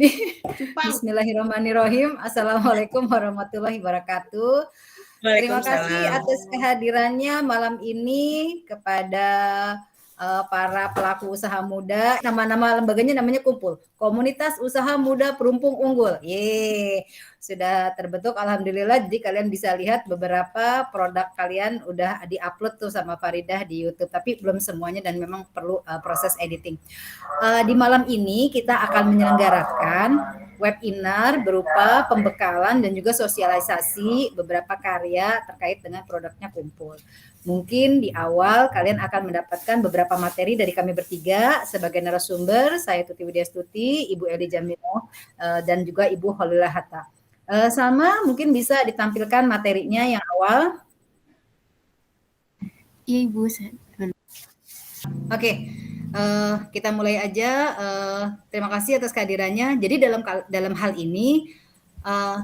Cupang. Bismillahirrahmanirrahim. Assalamualaikum warahmatullahi wabarakatuh. Terima kasih Waalaikumsalam. atas kehadirannya malam ini kepada para pelaku usaha muda. Nama-nama lembaganya namanya Kumpul, Komunitas Usaha Muda Perumpung Unggul. Sudah terbentuk alhamdulillah. Jadi kalian bisa lihat beberapa produk kalian udah di-upload tuh sama Faridah di YouTube, tapi belum semuanya dan memang perlu proses editing. Di malam ini kita akan menyelenggarakan webinar berupa pembekalan dan juga sosialisasi beberapa karya terkait dengan produknya Kumpul. Mungkin di awal kalian akan mendapatkan beberapa materi dari kami bertiga sebagai narasumber, saya Tuti Widyastuti, Ibu Eli Jamilo, dan juga Ibu Holilah Hatta. Salma mungkin bisa ditampilkan materinya yang awal. Iya Ibu. Oke. Kita mulai aja. Terima kasih atas kehadirannya. Jadi dalam hal ini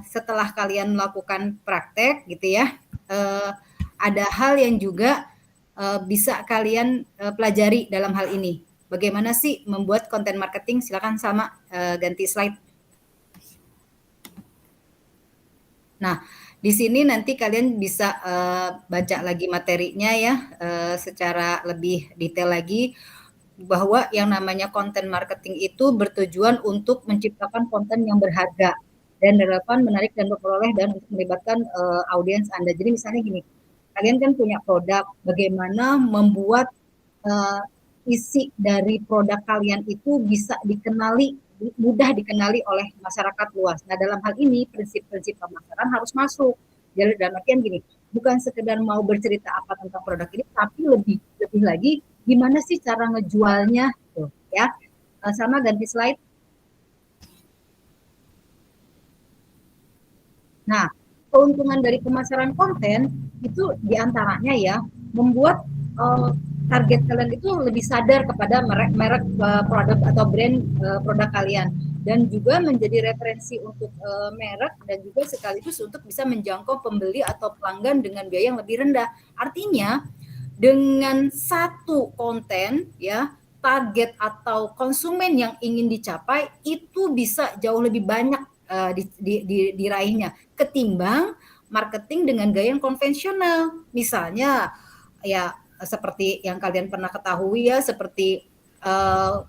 setelah kalian melakukan praktek gitu ya, ada hal yang juga bisa kalian pelajari dalam hal ini. Bagaimana sih membuat konten marketing? Silakan Salma ganti slide. Nah, di sini nanti kalian bisa baca lagi materinya ya secara lebih detail lagi, bahwa yang namanya konten marketing itu bertujuan untuk menciptakan konten yang berharga dan relevan, menarik dan memperoleh dan untuk melibatkan audiens Anda. Jadi misalnya gini, kalian kan punya produk, bagaimana membuat isi dari produk kalian itu bisa mudah dikenali oleh masyarakat luas. Nah, dalam hal ini prinsip-prinsip pemasaran harus masuk. Jadi dalam artian gini, bukan sekedar mau bercerita apa tentang produk ini, tapi lebih lagi gimana sih cara ngejualnya tuh ya. Sama ganti slide. Nah, keuntungan dari pemasaran konten itu diantaranya ya membuat target kalian itu lebih sadar kepada merek produk atau brand produk kalian, dan juga menjadi referensi untuk merek dan juga sekaligus untuk bisa menjangkau pembeli atau pelanggan dengan biaya yang lebih rendah. Artinya dengan satu konten ya, target atau konsumen yang ingin dicapai itu bisa jauh lebih banyak diraihnya ketimbang marketing dengan gaya yang konvensional. Misalnya ya seperti yang kalian pernah ketahui ya, seperti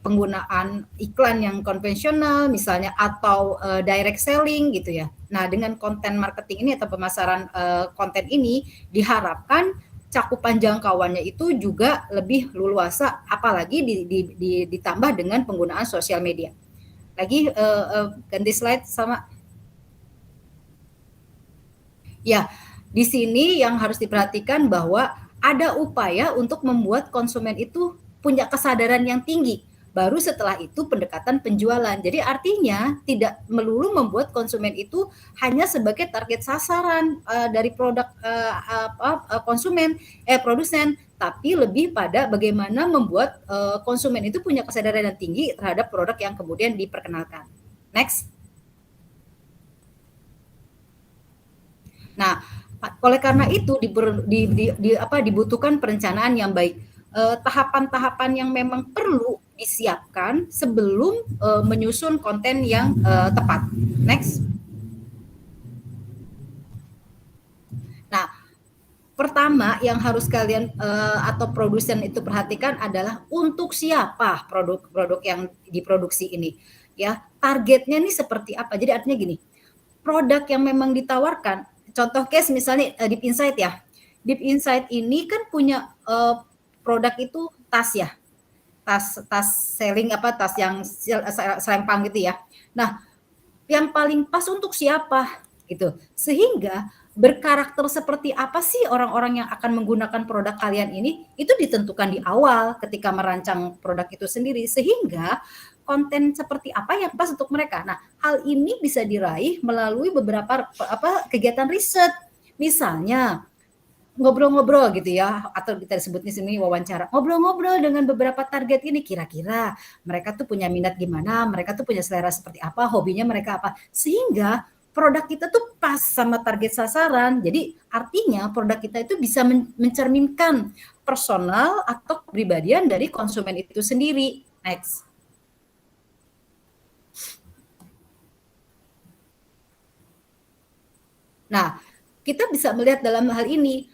penggunaan iklan yang konvensional misalnya, atau direct selling gitu ya. Nah, dengan konten marketing ini atau pemasaran konten ini diharapkan cakupan jangkauannya itu juga lebih luasa, apalagi ditambah dengan penggunaan sosial media. Lagi ganti slide sama. Ya, di sini yang harus diperhatikan bahwa ada upaya untuk membuat konsumen itu punya kesadaran yang tinggi. Baru setelah itu pendekatan penjualan. Jadi artinya tidak melulu membuat konsumen itu hanya sebagai target sasaran dari produk produsen, tapi lebih pada bagaimana membuat konsumen itu punya kesadaran yang tinggi terhadap produk yang kemudian diperkenalkan. Next. Nah, oleh karena itu dibutuhkan perencanaan yang baik. Tahapan-tahapan yang memang perlu disiapkan sebelum menyusun konten yang tepat. Next. Nah, pertama yang harus kalian atau produsen itu perhatikan adalah untuk siapa produk-produk yang diproduksi ini. Ya, targetnya nih seperti apa. Jadi artinya gini, produk yang memang ditawarkan. Contoh case misalnya Deep Insight ya. Deep Insight ini kan punya produk itu tas ya. Tas selling tas yang selempang gitu ya. Nah, yang paling pas untuk siapa gitu. Sehingga berkarakter seperti apa sih orang-orang yang akan menggunakan produk kalian ini, itu ditentukan di awal ketika merancang produk itu sendiri, sehingga konten seperti apa yang pas untuk mereka. Nah, hal ini bisa diraih melalui beberapa kegiatan riset. Misalnya ngobrol-ngobrol gitu ya, atau kita sebutnya sini wawancara. Ngobrol-ngobrol dengan beberapa target ini, kira-kira mereka tuh punya minat gimana, mereka tuh punya selera seperti apa, hobinya mereka apa. Sehingga produk kita tuh pas sama target sasaran. Jadi artinya produk kita itu bisa mencerminkan personal atau kepribadian dari konsumen itu sendiri. Next. Nah, kita bisa melihat dalam hal ini,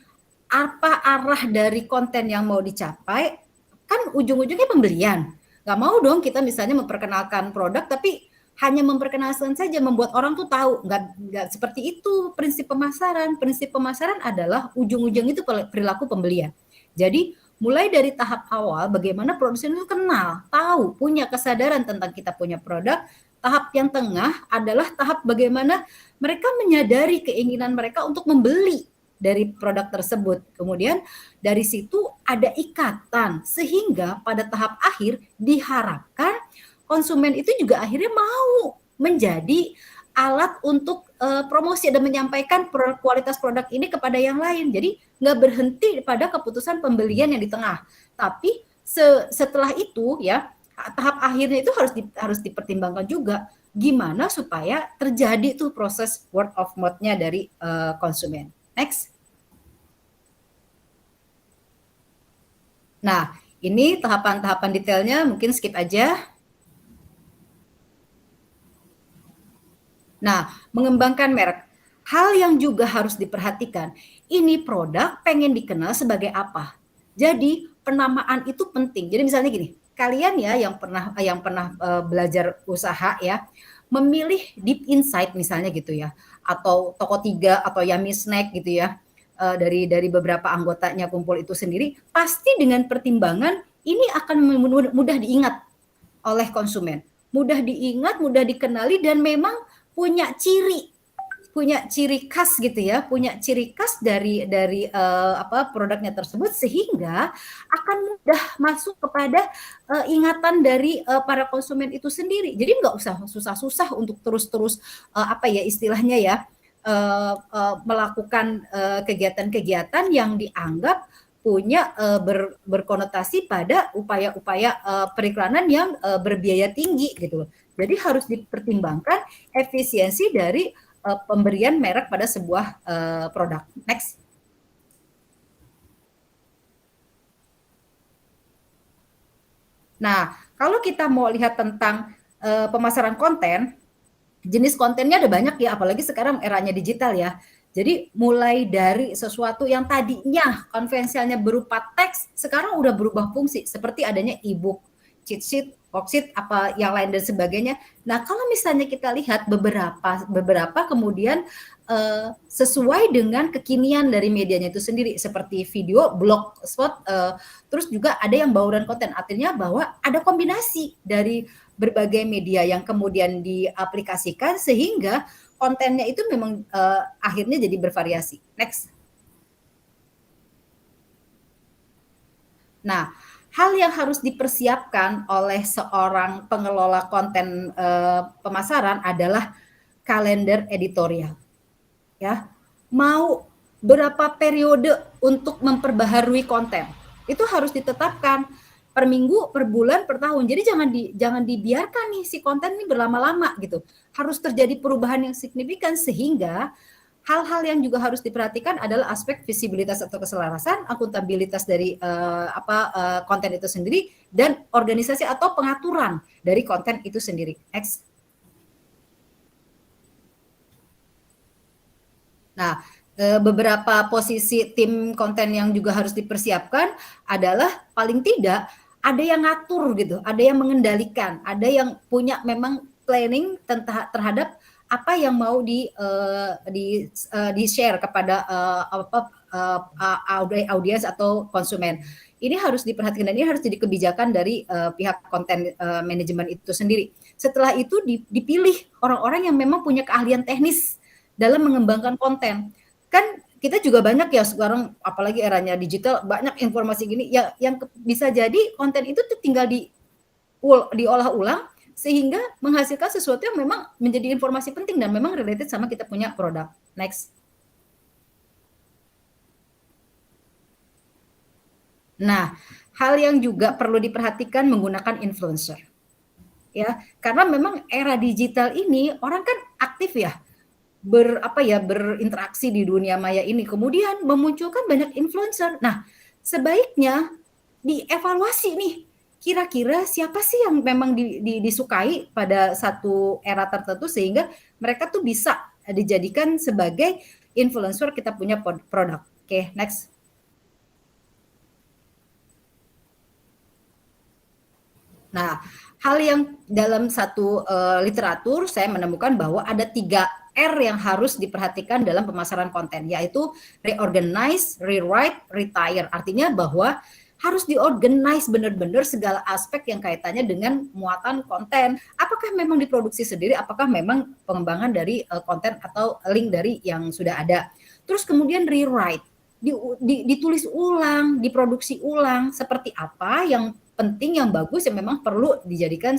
apa arah dari konten yang mau dicapai, kan ujung-ujungnya pembelian. Nggak mau dong kita misalnya memperkenalkan produk, tapi hanya memperkenalkan saja, membuat orang tuh tahu. Nggak seperti itu prinsip pemasaran. Prinsip pemasaran adalah ujung-ujung itu perilaku pembelian. Jadi, mulai dari tahap awal, bagaimana produsen itu kenal, tahu, punya kesadaran tentang kita punya produk. Tahap yang tengah adalah tahap bagaimana mereka menyadari keinginan mereka untuk membeli dari produk tersebut. Kemudian dari situ ada ikatan sehingga pada tahap akhir diharapkan konsumen itu juga akhirnya mau menjadi alat untuk promosi dan menyampaikan kualitas produk ini kepada yang lain. Jadi nggak berhenti pada keputusan pembelian yang di tengah, tapi setelah itu ya tahap akhirnya itu harus dipertimbangkan juga gimana supaya terjadi tuh proses word of mouth-nya dari konsumen. Next. Nah, ini tahapan-tahapan detailnya mungkin skip aja. Nah, mengembangkan merek. Hal yang juga harus diperhatikan, ini produk pengen dikenal sebagai apa. Jadi, penamaan itu penting. Jadi misalnya gini, kalian ya yang pernah belajar usaha ya, memilih Deep Insight misalnya gitu ya, atau Toko Tiga atau Yummy Snack gitu ya, dari beberapa anggotanya kumpul itu sendiri, pasti dengan pertimbangan ini akan mudah diingat oleh konsumen. Mudah diingat, mudah dikenali dan memang punya ciri khas gitu ya, punya ciri khas dari produknya tersebut sehingga akan mudah masuk kepada ingatan dari para konsumen itu sendiri. Jadi nggak usah susah-susah untuk terus-terus apa ya istilahnya ya melakukan kegiatan-kegiatan yang dianggap punya berkonotasi pada upaya-upaya periklanan yang berbiaya tinggi gitu loh. Jadi harus dipertimbangkan efisiensi dari pemberian merek pada sebuah produk. Next. Nah, kalau kita mau lihat tentang pemasaran konten, jenis kontennya ada banyak ya, apalagi sekarang eranya digital ya. Jadi mulai dari sesuatu yang tadinya konvensionalnya berupa teks, sekarang udah berubah fungsi seperti adanya e-book, cheat sheet, worksheet, apa yang lain dan sebagainya. Nah, kalau misalnya kita lihat beberapa kemudian sesuai dengan kekinian dari medianya itu sendiri seperti video, blog spot, terus juga ada yang bauran konten. Artinya bahwa ada kombinasi dari berbagai media yang kemudian diaplikasikan sehingga kontennya itu memang akhirnya jadi bervariasi. Next. Nah, hal yang harus dipersiapkan oleh seorang pengelola konten pemasaran adalah kalender editorial. Ya, mau berapa periode untuk memperbaharui konten itu harus ditetapkan per minggu, per bulan, per tahun. Jadi jangan dibiarkan nih si konten ini berlama-lama gitu. Harus terjadi perubahan yang signifikan sehingga hal-hal yang juga harus diperhatikan adalah aspek visibilitas atau keselarasan, akuntabilitas dari konten itu sendiri dan organisasi atau pengaturan dari konten itu sendiri. Next. Nah, beberapa posisi tim konten yang juga harus dipersiapkan adalah paling tidak ada yang ngatur gitu, ada yang mengendalikan, ada yang punya memang planning terhadap apa yang mau di-share kepada audiens atau konsumen. Ini harus diperhatikan dan ini harus jadi kebijakan dari pihak konten manajemen itu sendiri. Setelah itu dipilih orang-orang yang memang punya keahlian teknis dalam mengembangkan konten. Kan kita juga banyak ya sekarang apalagi eranya digital banyak informasi gini yang bisa jadi konten itu tuh tinggal diolah ulang sehingga menghasilkan sesuatu yang memang menjadi informasi penting dan memang related sama kita punya produk. Next. Nah, hal yang juga perlu diperhatikan menggunakan influencer. Ya, karena memang era digital ini orang kan aktif ya berinteraksi di dunia maya ini, kemudian memunculkan banyak influencer. Nah, sebaiknya dievaluasi nih, kira-kira siapa sih yang memang disukai pada satu era tertentu sehingga mereka tuh bisa dijadikan sebagai influencer, kita punya produk. Oke, next. Nah, hal yang dalam satu literatur saya menemukan bahwa ada 3R yang harus diperhatikan dalam pemasaran konten, yaitu reorganize, rewrite, retire. Artinya bahwa harus diorganize benar-benar segala aspek yang kaitannya dengan muatan konten. Apakah memang diproduksi sendiri, apakah memang pengembangan dari konten atau link dari yang sudah ada. Terus kemudian rewrite, ditulis ulang, diproduksi ulang, seperti apa yang penting, yang bagus, yang memang perlu dijadikan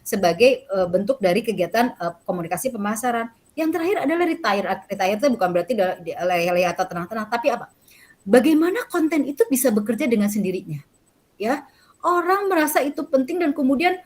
sebagai bentuk dari kegiatan komunikasi pemasaran. Yang terakhir adalah retire. Retire itu bukan berarti leleh atau tenang-tenang, tapi apa? Bagaimana konten itu bisa bekerja dengan sendirinya, ya? Orang merasa itu penting dan kemudian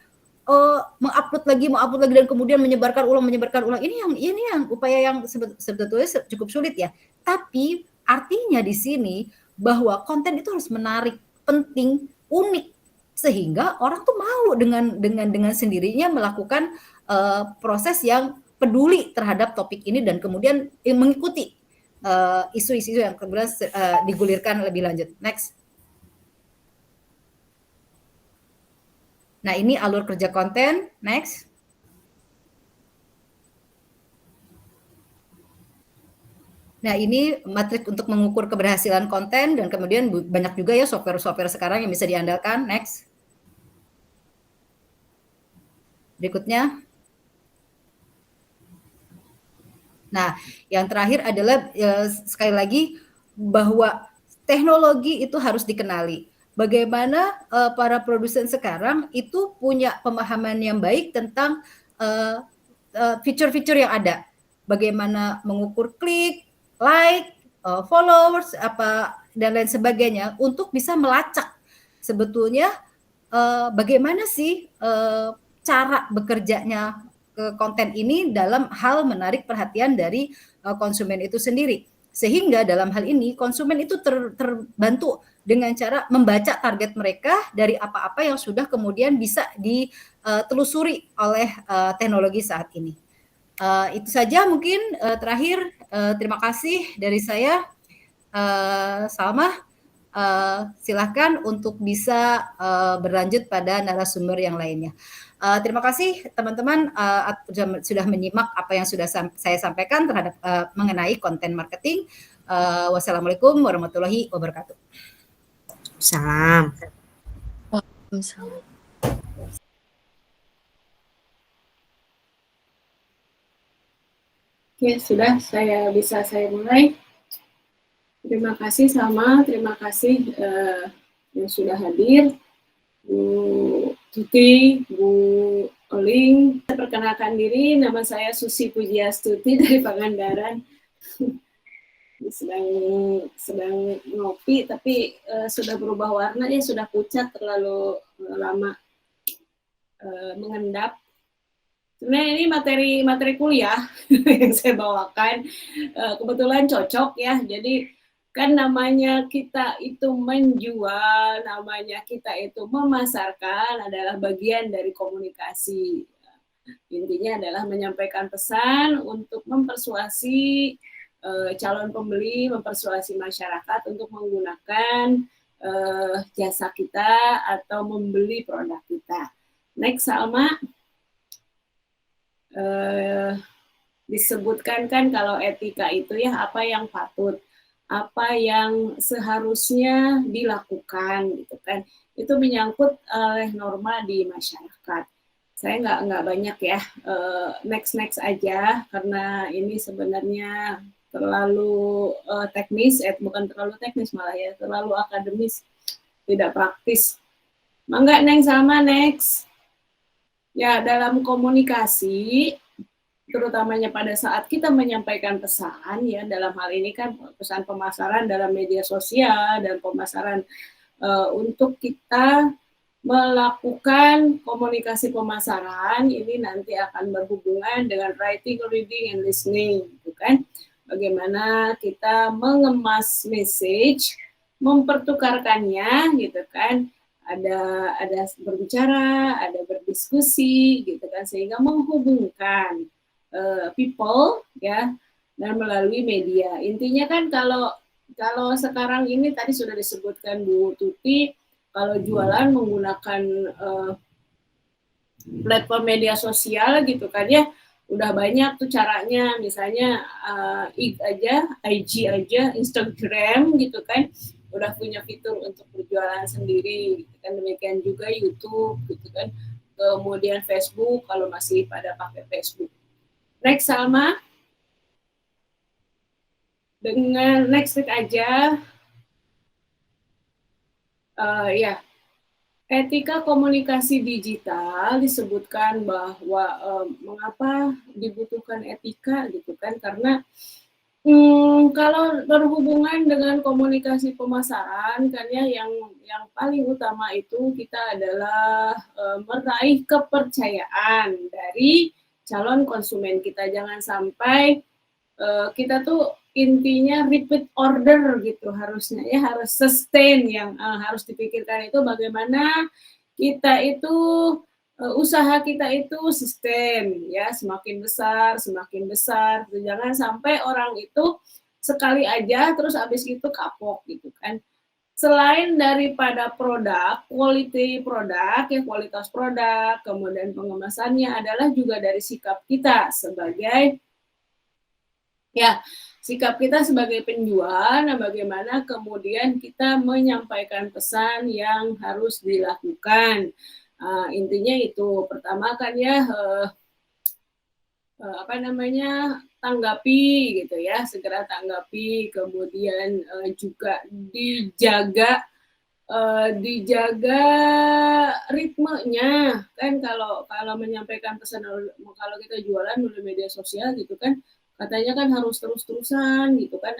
mengupload lagi dan kemudian menyebarkan ulang. Ini yang upaya yang sebetulnya cukup sulit ya. Tapi artinya di sini bahwa konten itu harus menarik, penting, unik, sehingga orang tuh mau dengan sendirinya melakukan proses yang peduli terhadap topik ini dan kemudian mengikuti isu-isu yang kemudian digulirkan lebih lanjut. Next. Nah, ini alur kerja konten. Next. Nah, ini matrik untuk mengukur keberhasilan konten dan kemudian banyak juga ya software-software sekarang yang bisa diandalkan. Next. Berikutnya. Nah, yang terakhir adalah sekali lagi bahwa teknologi itu harus dikenali. Bagaimana para produsen sekarang itu punya pemahaman yang baik tentang fitur-fitur yang ada. Bagaimana mengukur klik, like, followers, dan lain sebagainya untuk bisa melacak sebetulnya bagaimana sih cara bekerjanya konten ini dalam hal menarik perhatian dari konsumen itu sendiri. Sehingga dalam hal ini konsumen itu terbantu dengan cara membaca target mereka dari apa-apa yang sudah kemudian bisa ditelusuri oleh teknologi saat ini. Itu saja mungkin terakhir. Terima kasih dari saya. Salma, silahkan untuk bisa berlanjut pada narasumber yang lainnya. Terima kasih teman-teman sudah menyimak apa yang sudah saya sampaikan terhadap mengenai konten marketing. Wassalamualaikum warahmatullahi wabarakatuh. Salam. Waalaikumsalam. Oke, sudah bisa saya mulai. Terima kasih Salma, terima kasih yang sudah hadir. Bu Tuti, Bu Oling. Perkenalkan diri, nama saya Susi Pujiastuti dari Pangandaran. sedang ngopi, tapi sudah berubah warna, ya sudah pucat, terlalu lama mengendap. Sebenarnya ini materi kuliah yang saya bawakan, kebetulan cocok ya, jadi kan namanya kita itu menjual, namanya kita itu memasarkan adalah bagian dari komunikasi. Intinya adalah menyampaikan pesan untuk mempersuasi calon pembeli, mempersuasi masyarakat untuk menggunakan jasa kita atau membeli produk kita. Next, Salma. Disebutkan kan kalau etika itu ya apa yang patut, apa yang seharusnya dilakukan gitu kan, itu menyangkut oleh norma di masyarakat. Saya nggak banyak ya, next aja karena ini sebenarnya terlalu teknis, bukan terlalu teknis malah ya, terlalu akademis, tidak praktis. Mangga Neng Salma, next. Ya, dalam komunikasi terutamanya pada saat kita menyampaikan pesan ya, dalam hal ini kan pesan pemasaran dalam media sosial dan pemasaran untuk kita melakukan komunikasi pemasaran ini nanti akan berhubungan dengan writing, reading, and listening gitu kan. Bagaimana kita mengemas message, mempertukarkannya gitu kan. Ada berbicara, ada berdiskusi gitu kan, sehingga menghubungkan people ya dan melalui media. Intinya kan kalau sekarang ini tadi sudah disebutkan Bu Tuti, kalau jualan menggunakan platform media sosial gitu kan ya, udah banyak tuh caranya, misalnya IG aja, Instagram gitu kan, udah punya fitur untuk berjualan sendiri gitu kan, demikian juga YouTube gitu kan, kemudian Facebook kalau masih pada pakai Facebook. Next Salma, dengan next aja, ya. Etika komunikasi digital disebutkan bahwa mengapa dibutuhkan etika gitu kan, karena kalau berhubungan dengan komunikasi pemasaran kan ya, yang paling utama itu kita adalah meraih kepercayaan dari calon konsumen kita. Jangan sampai kita tuh intinya repeat order gitu, harusnya ya, harus sustain. Yang harus dipikirkan itu bagaimana kita itu usaha kita itu sustain ya, semakin besar. Jangan sampai orang itu sekali aja terus habis itu kapok gitu kan. Selain daripada produk, quality produk ya, kualitas produk, kemudian pengemasannya adalah juga dari sikap kita sebagai sikap kita sebagai penjual. Nah, bagaimana kemudian kita menyampaikan pesan yang harus dilakukan. Intinya itu, pertama kan ya, tanggapi gitu ya, segera tanggapi, kemudian juga dijaga ritmenya kan. Kalau menyampaikan pesan, kalau kita jualan melalui media sosial gitu kan, katanya kan harus terus-terusan gitu kan,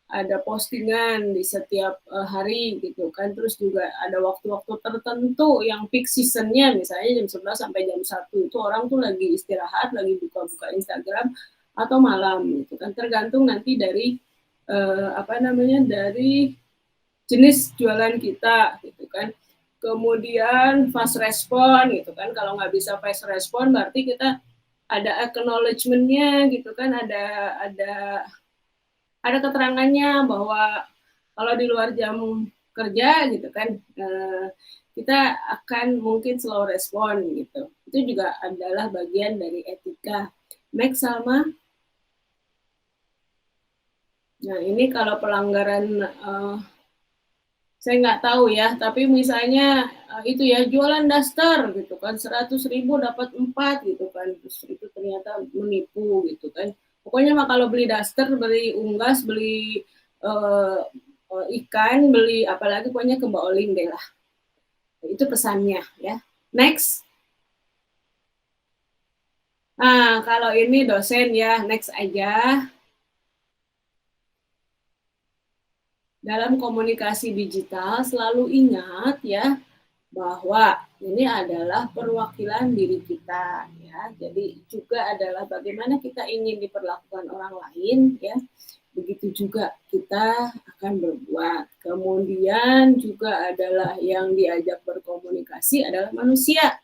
ada postingan di setiap hari gitu kan, terus juga ada waktu-waktu tertentu yang peak seasonnya, misalnya jam 11 sampai jam 1 itu orang tuh lagi istirahat, lagi buka-buka Instagram atau malam gitu kan, tergantung nanti dari dari jenis jualan kita gitu kan. Kemudian fast respon gitu kan, kalau nggak bisa fast respon berarti kita ada acknowledgement-nya gitu kan, ada keterangannya bahwa kalau di luar jam kerja gitu kan, kita akan mungkin slow respon gitu. Itu juga adalah bagian dari etika. Next Salma. Nah, ini kalau pelanggaran saya nggak tahu ya, tapi misalnya itu ya, jualan daster gitu kan, 100.000 dapat 4 gitu kan, terus itu ternyata menipu gitu kan. Pokoknya mah kalau beli daster, beli unggas, beli ikan, beli apalagi, pokoknya ke Mbak Oling deh lah. Itu pesannya ya. Next. Nah, kalau ini dosen ya, next aja. Dalam komunikasi digital selalu ingat ya, bahwa ini adalah perwakilan diri kita ya. Jadi juga adalah bagaimana kita ingin diperlakukan orang lain ya. Begitu juga kita akan berbuat. Kemudian juga adalah yang diajak berkomunikasi adalah manusia.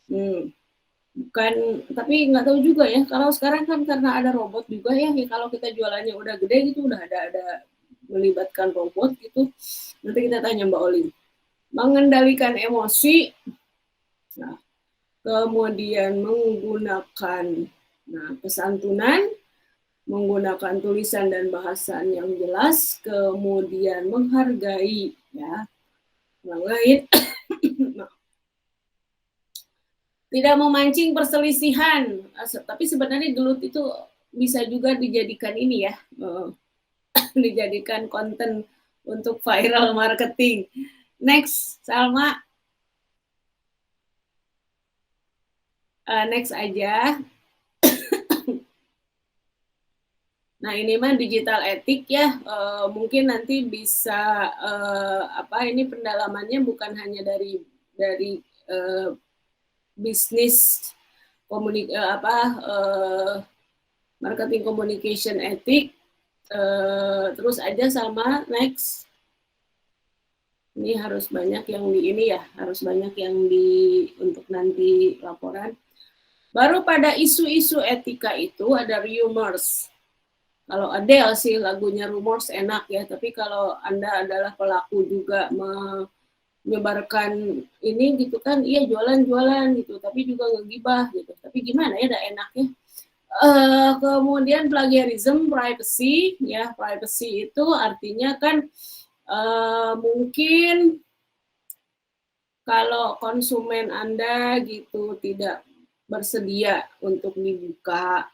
Bukan, tapi nggak tahu juga ya, kalau sekarang kan karena ada robot juga ya, kalau kita jualannya udah gede gitu, udah ada melibatkan robot gitu. Nanti kita tanya Mbak Oli. Mengendalikan emosi, nah, kemudian menggunakan kesantunan, menggunakan tulisan dan bahasan yang jelas, kemudian menghargai ya orang lain, tidak memancing perselisihan. Tapi sebenarnya gelut itu bisa juga dijadikan ini ya, dijadikan konten untuk viral marketing. Next, Salma. Next aja. Nah, ini mah digital etik ya. Mungkin nanti bisa ini pendalamannya bukan hanya dari bisnis marketing communication etik. Terus aja sama next. Ini harus banyak yang di ini ya, harus banyak yang di untuk nanti laporan. Baru pada isu-isu etika itu ada rumors. Kalau Adele sih lagunya rumors enak ya, tapi kalau Anda adalah pelaku juga menyebarkan ini gitu kan, iya jualan-jualan gitu, tapi juga ngegibah gitu. Tapi gimana ya, udah enaknya. Kemudian plagiarism, privacy, ya privacy itu artinya kan mungkin kalau konsumen Anda gitu tidak bersedia untuk dibuka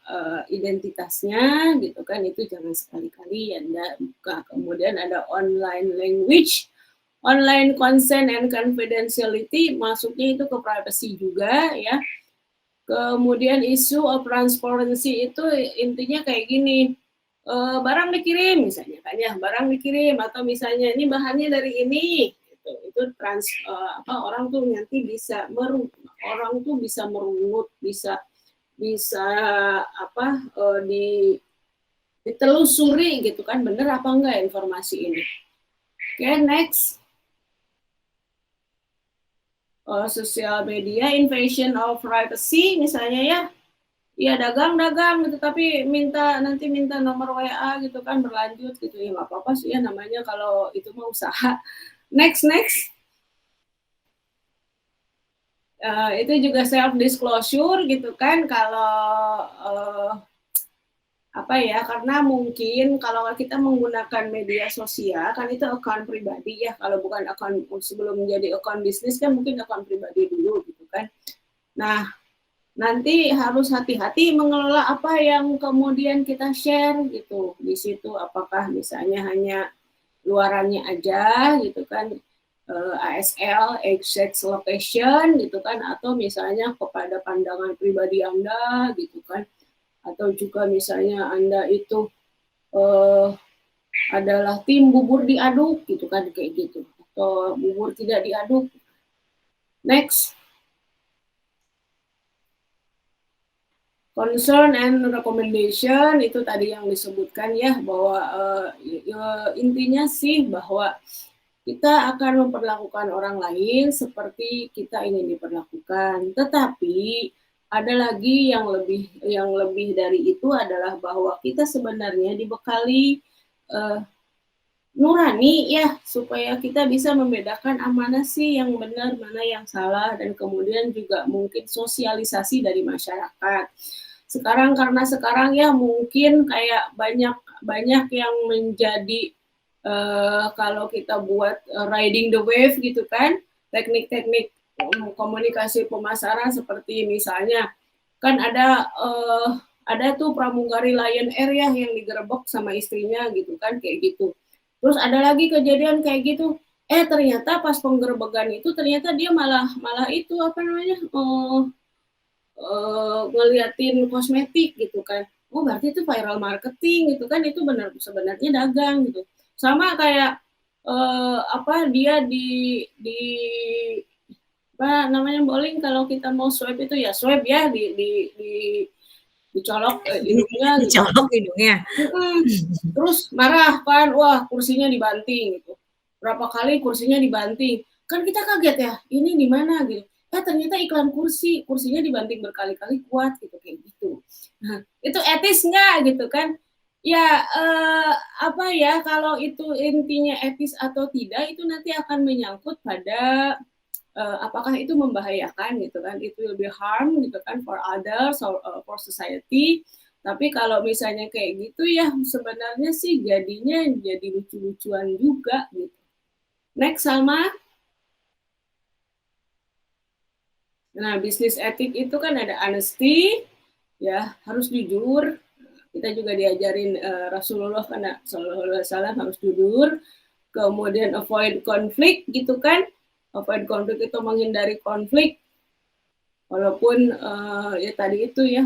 identitasnya gitu kan, itu jangan sekali-kali Anda buka. Kemudian ada online language, online consent and confidentiality, masuknya itu ke privacy juga ya. Kemudian isu of transparency itu intinya kayak gini, barang dikirim misalnya kan ya, barang dikirim atau misalnya ini bahannya dari ini, gitu. Itu orang tuh nanti bisa orang tuh bisa merunut, bisa ditelusuri gitu kan, bener apa enggak informasi ini. Oke, next. Sosial media, invasion of privacy misalnya ya. Ya dagang gitu, tapi nanti minta nomor WA gitu kan, berlanjut gitu, ya nggak apa-apa sih ya, namanya kalau itu mau usaha. Next. Itu juga self disclosure gitu kan, kalau karena mungkin kalau kita menggunakan media sosial kan itu account pribadi ya, kalau bukan account sebelum menjadi account bisnis kan mungkin account pribadi dulu gitu kan. Nah, nanti harus hati-hati mengelola apa yang kemudian kita share gitu di situ, apakah misalnya hanya luarannya aja gitu kan, ASL, exact location gitu kan, atau misalnya kepada pandangan pribadi Anda gitu kan, atau juga misalnya Anda itu adalah tim bubur diaduk gitu kan, kayak gitu, atau bubur tidak diaduk. Next. Concern and recommendation itu tadi yang disebutkan ya, bahwa intinya sih bahwa kita akan memperlakukan orang lain seperti kita ingin diperlakukan. Tetapi ada lagi yang lebih dari itu, adalah bahwa kita sebenarnya dibekali nurani ya, supaya kita bisa membedakan mana sih yang benar, mana yang salah, dan kemudian juga mungkin sosialisasi dari masyarakat. Karena sekarang ya mungkin kayak banyak yang menjadi kalau kita buat riding the wave gitu kan, teknik-teknik komunikasi pemasaran seperti misalnya kan ada tuh pramugari Lion Air ya yang digerebek sama istrinya gitu kan, kayak gitu. Terus ada lagi kejadian kayak gitu, ternyata pas penggerebekan itu ternyata dia malah itu ngeliatin kosmetik gitu kan. Oh berarti itu viral marketing gitu kan, itu sebenarnya dagang gitu. Sama kayak dia bowling, kalau kita mau swipe itu ya swipe ya, dicolok hidungnya gitu. Dicolok hidungnya. Terus marah kan, wah kursinya dibanting gitu. Berapa kali kursinya dibanting. Kan kita kaget ya, ini di mana gitu. Ternyata iklan kursinya dibanting berkali-kali kuat gitu, kayak gitu. Nah, itu etis nggak gitu kan? Ya kalau itu intinya etis atau tidak, itu nanti akan menyangkut pada apakah itu membahayakan gitu kan, it will be harm gitu kan for others or for society. Tapi kalau misalnya kayak gitu ya sebenarnya sih jadinya jadi lucu-lucuan juga gitu. Next, Salma. Nah, bisnis etik itu kan ada honesty, ya harus jujur. Kita juga diajarin Rasulullah karena Sallallahu Alaihi Wasallam harus jujur. Kemudian avoid konflik gitu kan. Avoid konflik itu menghindari konflik. Walaupun ya tadi itu ya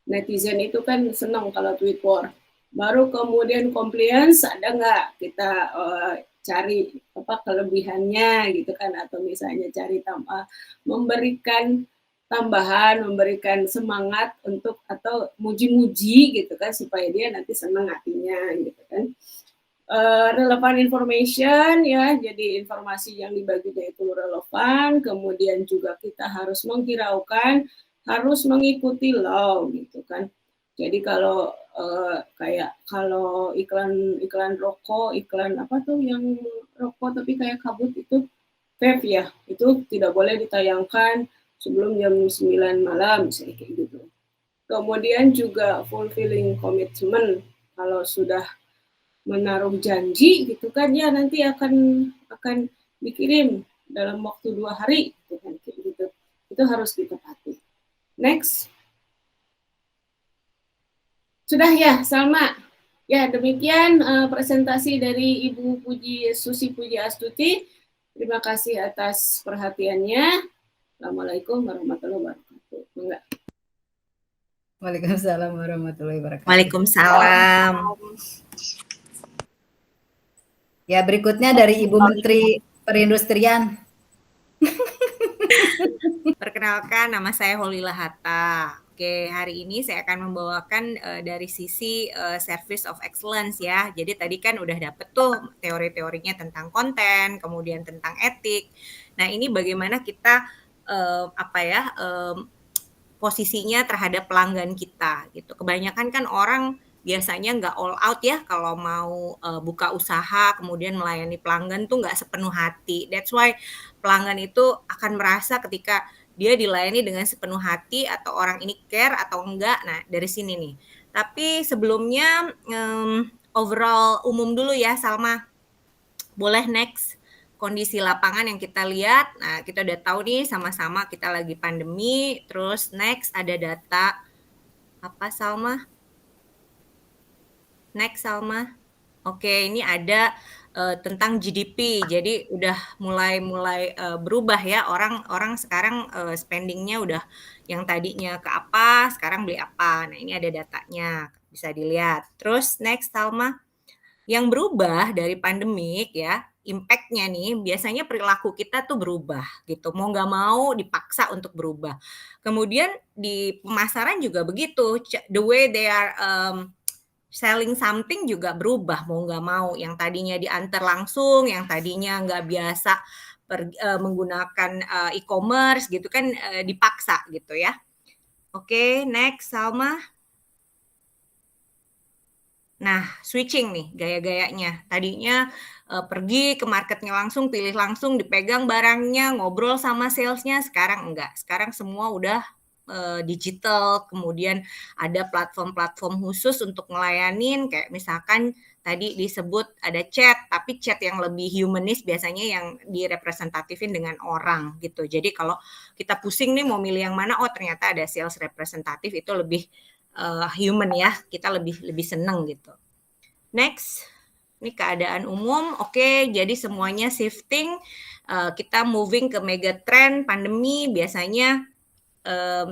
netizen itu kan senang kalau tweet war. Baru kemudian compliance, ada nggak kita cari kelebihannya gitu kan, atau misalnya cari memberikan tambahan, memberikan semangat untuk, atau muji-muji gitu kan, supaya dia nanti senang hatinya gitu kan. Relevan information ya, jadi informasi yang dibaginya itu relevan. Kemudian juga kita harus menghiraukan harus mengikuti law gitu kan. Jadi kalau kalau iklan rokok, iklan apa tuh yang rokok tapi kayak kabut itu vape ya, itu tidak boleh ditayangkan sebelum jam 9 malam misalnya kayak gitu. Kemudian juga fulfilling commitment, kalau sudah menaruh janji gitu kan ya nanti akan dikirim dalam waktu 2 hari gitu kan kayak gitu. Itu harus ditepati. Next. Sudah ya, Salma. Ya, demikian presentasi dari Ibu Susi Puji Astuti. Terima kasih atas perhatiannya. Assalamualaikum warahmatullahi wabarakatuh. Enggak. Waalaikumsalam warahmatullahi wabarakatuh. Waalaikumsalam. Ya, berikutnya dari Ibu Menteri Perindustrian. Perkenalkan, nama saya Holila Hatta. Oke, hari ini saya akan membawakan dari sisi Service of Excellence ya. Jadi tadi kan udah dapet tuh teori-teorinya tentang konten, kemudian tentang etik. Nah, ini bagaimana kita posisinya terhadap pelanggan kita gitu. Kebanyakan kan orang biasanya nggak all out ya kalau mau buka usaha kemudian melayani pelanggan tuh nggak sepenuh hati. That's why pelanggan itu akan merasa ketika dia dilayani dengan sepenuh hati atau orang ini care atau enggak. Nah, dari sini nih. Tapi sebelumnya overall umum dulu ya, Salma. Boleh next kondisi lapangan yang kita lihat. Nah, kita udah tahu nih sama-sama kita lagi pandemi. Terus next ada data apa, Salma? Next, Salma. Oke, ini ada tentang GDP. Jadi udah mulai berubah ya. Orang sekarang spendingnya udah yang tadinya ke apa, sekarang beli apa. Nah, ini ada datanya, bisa dilihat. Terus next, Salma. Yang berubah dari pandemik ya, impact-nya nih biasanya perilaku kita tuh berubah gitu. Mau nggak mau dipaksa untuk berubah. Kemudian di pemasaran juga begitu. The way they are selling something juga berubah mau nggak mau. Yang tadinya diantar langsung, yang tadinya nggak biasa menggunakan e-commerce gitu kan dipaksa gitu ya. Oke, next Salma. Nah, switching nih gaya-gayanya. Tadinya pergi ke marketnya langsung, pilih langsung, dipegang barangnya, ngobrol sama salesnya. Sekarang enggak. Sekarang semua udah digital, kemudian ada platform-platform khusus untuk ngelayanin, kayak misalkan tadi disebut ada chat, tapi chat yang lebih humanis biasanya yang direpresentatifin dengan orang gitu. Jadi kalau kita pusing nih mau milih yang mana, oh ternyata ada sales representatif, itu lebih human ya, kita lebih seneng gitu. Next, ini keadaan umum. Oke, jadi semuanya shifting, kita moving ke mega trend pandemi. Biasanya